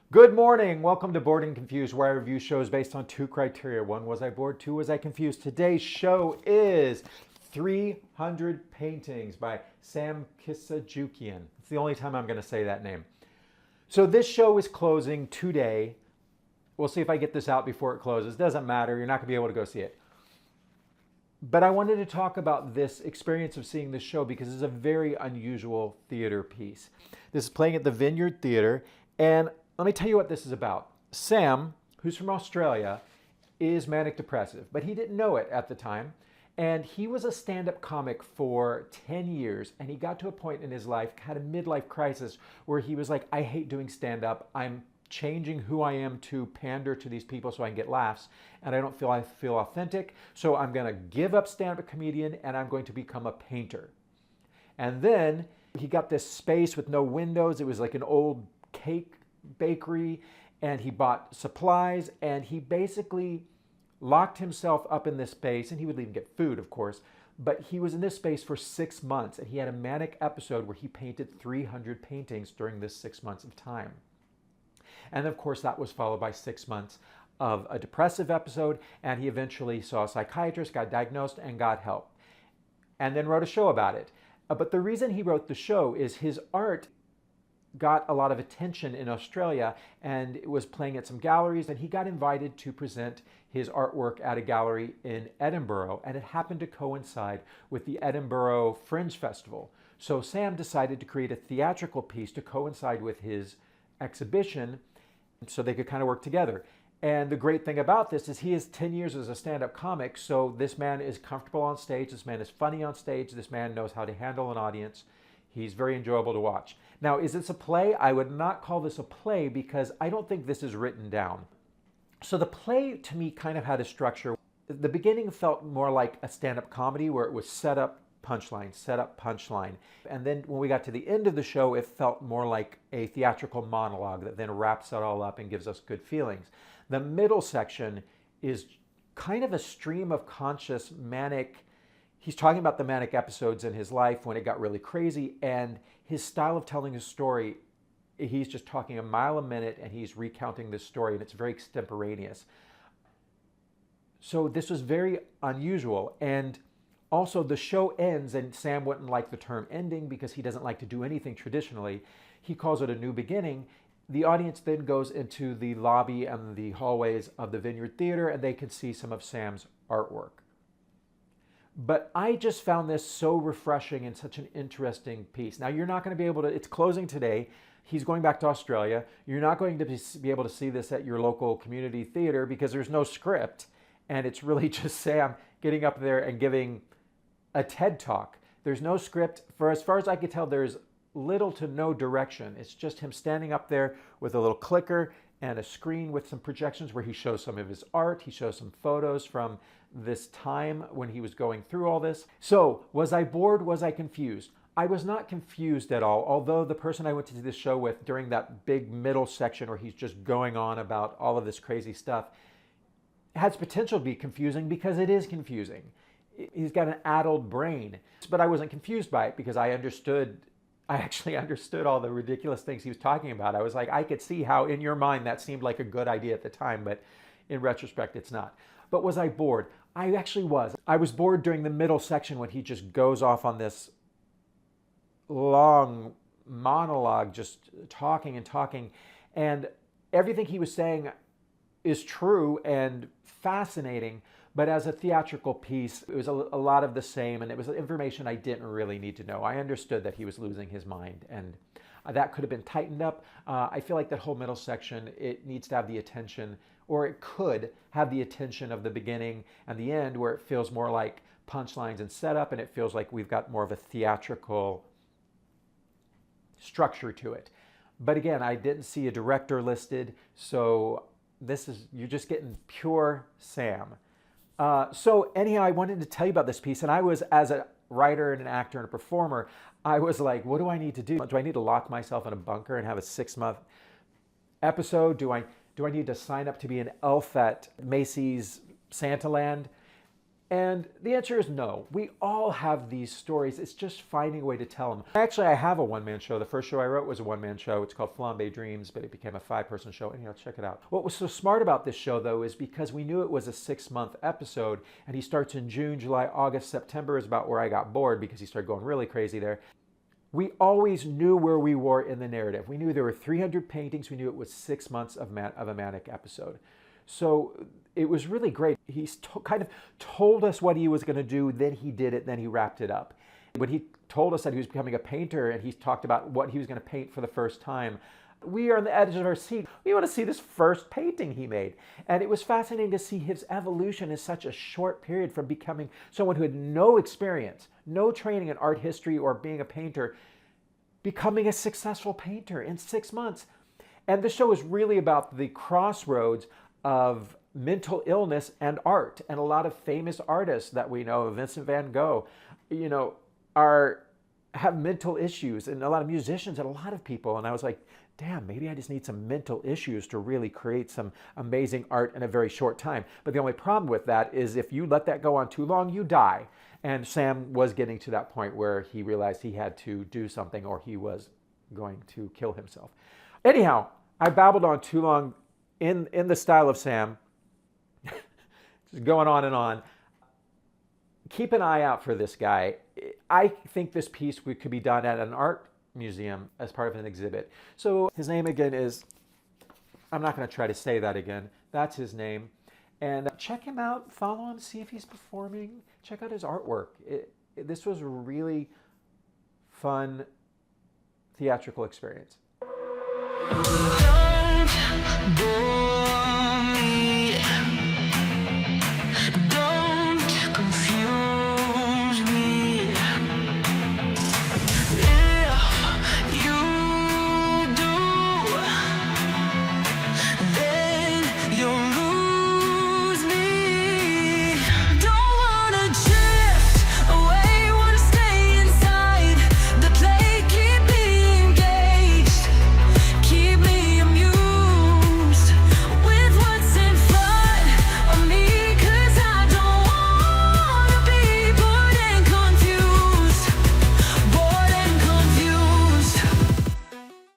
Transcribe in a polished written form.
Good morning. Welcome to Bored and Confused, where I review shows based on two criteria. One, was I bored? Two, was I confused? Today's show is 300 Paintings by Sam Kissajukian. It's the only time I'm going to say that name. So this show is closing today. We'll see if I get this out before it closes. Doesn't matter. You're not going to be able to go see it. But I wanted to talk about this experience of seeing this show because it's a very unusual theater piece. This is playing at the Vineyard Theater, and let me tell you what this is about. Sam, who's from Australia, is manic depressive, but he didn't know it at the time. And he was a stand-up comic for 10 years, and he got to a point in his life, had a midlife crisis, where he was like, I hate doing stand-up. I'm changing who I am to pander to these people so I can get laughs, and I feel authentic, so I'm going to give up stand-up comedian, and I'm going to become a painter. And then he got this space with no windows. It was like an old cake bakery, and he bought supplies, and he basically locked himself up in this space, and he would even get food, of course, but he was in this space for 6 months, and he had a manic episode where he painted 300 paintings during this 6 months of time. And of course, that was followed by 6 months of a depressive episode, and he eventually saw a psychiatrist, got diagnosed, and got help, and then wrote a show about it. But the reason he wrote the show is his art got a lot of attention in Australia, and it was playing at some galleries, and he got invited to present his artwork at a gallery in Edinburgh, and it happened to coincide with the Edinburgh Fringe Festival. So Sam decided to create a theatrical piece to coincide with his exhibition so they could kind of work together. And the great thing about this is he has 10 years as a stand-up comic, so this man is comfortable on stage, this man is funny on stage, this man knows how to handle an audience. He's very enjoyable to watch. Now, is this a play? I would not call this a play because I don't think this is written down. So the play, to me, kind of had a structure. The beginning felt more like a stand-up comedy where it was set up, punchline, set up, punchline. And then when we got to the end of the show, it felt more like a theatrical monologue that then wraps it all up and gives us good feelings. The middle section is kind of a stream of conscious manic. He's talking about the manic episodes in his life when it got really crazy, and his style of telling his story, he's just talking a mile a minute and he's recounting this story, and it's very extemporaneous. So this was very unusual. And also the show ends, and Sam wouldn't like the term ending because he doesn't like to do anything traditionally. He calls it a new beginning. The audience then goes into the lobby and the hallways of the Vineyard Theater, and they can see some of Sam's artwork. But I just found this so refreshing and such an interesting piece. Now, you're not going to be able to, it's closing today. He's going back to Australia. You're not going to be able to see this at your local community theater because there's no script. And it's really just Sam getting up there and giving a TED Talk. There's no script. For as far as I could tell, there's little to no direction. It's just him standing up there with a little clicker and a screen with some projections where he shows some of his art. He shows some photos from this time when he was going through all this. So, was I bored? Was I confused? I was not confused at all, although the person I went to this show with during that big middle section where he's just going on about all of this crazy stuff has potential to be confusing because it is confusing. He's got an addled brain. But I wasn't confused by it because I actually understood all the ridiculous things he was talking about. I was like, I could see how in your mind that seemed like a good idea at the time, but in retrospect, it's not. But was I bored? I actually was. I was bored during the middle section when he just goes off on this long monologue, just talking and talking. And everything he was saying is true and fascinating, but as a theatrical piece, it was a lot of the same, and it was information I didn't really need to know. I understood that he was losing his mind, and that could have been tightened up. I feel like that whole middle section, it needs to have the attention, or it could have the attention of the beginning and the end, where it feels more like punchlines and setup, and it feels like we've got more of a theatrical structure to it. But again, I didn't see a director listed, so you're just getting pure Sam. So anyhow, I wanted to tell you about this piece, and I was, as a writer and an actor and a performer, I was like, what do I need to do? Do I need to lock myself in a bunker and have a 6-month episode? Do I need to sign up to be an elf at Macy's Santaland? And the answer is no. We all have these stories. It's just finding a way to tell them. Actually, I have a one-man show. The first show I wrote was a one-man show. It's called Flambe Dreams, but it became a 5-person show. Anyhow, check it out. What was so smart about this show, though, is because we knew it was a 6-month episode, and he starts in June, July, August, September is about where I got bored because he started going really crazy there. We always knew where we were in the narrative. We knew there were 300 paintings. We knew it was 6 months of a manic episode. So it was really great. He kind of told us what he was going to do, then he did it, then he wrapped it up. When he told us that he was becoming a painter and he talked about what he was going to paint for the first time, we are on the edge of our seat. We want to see this first painting he made. And it was fascinating to see his evolution in such a short period from becoming someone who had no experience, no training in art history or being a painter, becoming a successful painter in 6 months. And the show is really about the crossroads of mental illness and art. And a lot of famous artists that we know, Vincent van Gogh, have mental issues, and a lot of musicians and a lot of people. And I was like, damn, maybe I just need some mental issues to really create some amazing art in a very short time. But the only problem with that is if you let that go on too long, you die. And Sam was getting to that point where he realized he had to do something or he was going to kill himself. Anyhow, I babbled on too long in the style of Sam, just going on and on. Keep an eye out for this guy. I think this piece could be done at an art museum as part of an exhibit. So his name again is, I'm not going to try to say that again. That's his name. And check him out, follow him, see if he's performing, check out his artwork. This was a really fun theatrical experience.